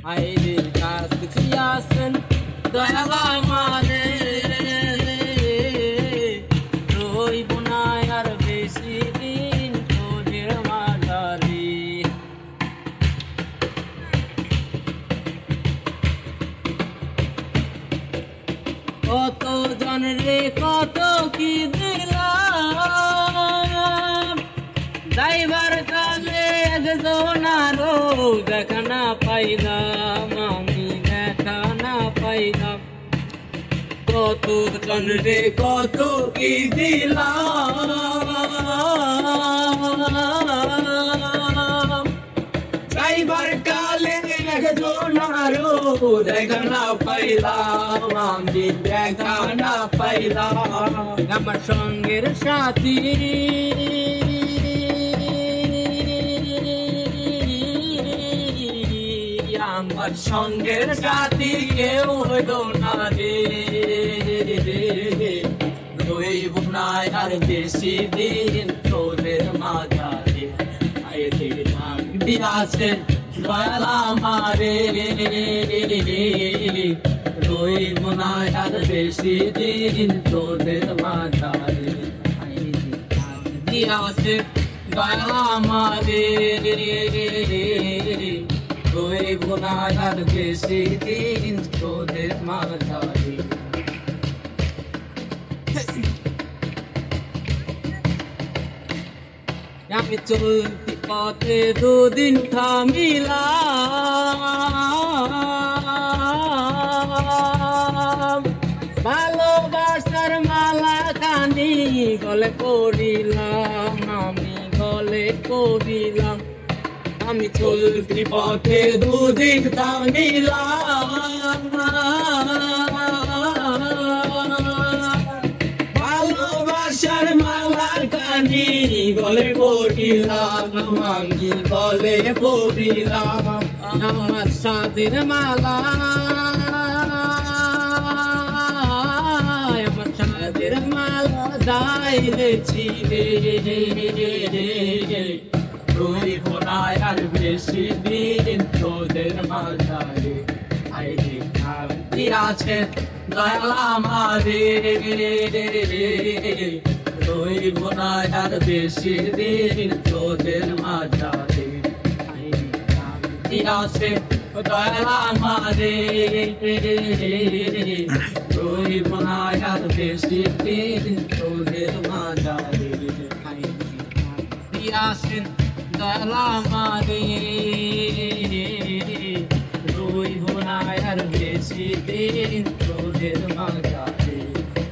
আইরে কাজ খিয়াছেন দয়াল আমাদের রইব না আর বেশি দিন তোদের মাঝারে কত জন রে কত কি দিলাম যাইবার কালে একজন আরো দেখা না পাইলাম আমি দেখা না পাইলাম কত জন রে কত কি দিলাম যাইবার কালে একজন আরো দেখা না পাইলাম আমি দেখা না পাইলাম আমার সঙ্গের সাথী আমার সঙ্গের সাথী কেউ হইল না রে রইব না আর বেশি দিন তোদের মাঝারে আইরে নাম দিয়াছেন দয়াল আমারে রইব না আর বেশি দিন তোদের মাঝারে আইরে নাম দিয়াছেন দয়াল আমারে রইব না আর বেশি দিন তোদের মাঝারে আমি চলতি পথে দুদিন থামিলাম ভালোবাসার মালা কানি গলে পড়িলাম আমি গলে পড়িলাম আমি চলতি পথে দুদিন থামিলাম ভালোবাসার মালা কানি গলে পড়িলাম আমি গলে পড়িলাম আমার সাদের মালা আমার সাদের মালা দাইলেছি রে রইব না আর বেশি দিন তোদের মাঝারে আইরে নাম দিয়াছেন দয়াল আমারে রইব না আর বেশি দিন তোদের মাঝারে আইরে নাম দিয়াছেন দয়াল আমারে রইব না আর বেশি দিন তোদের মাঝারে আইরে নাম দিয়াছেন দয়াল আমারে রইব না আর বেশি দিন তোদের মাঝারে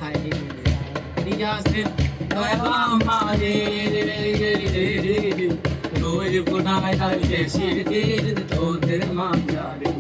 আইরে নাম দিয়াছেন দয়াল আমারে রইব না আর বেশি দিন তোদের মাঝারে।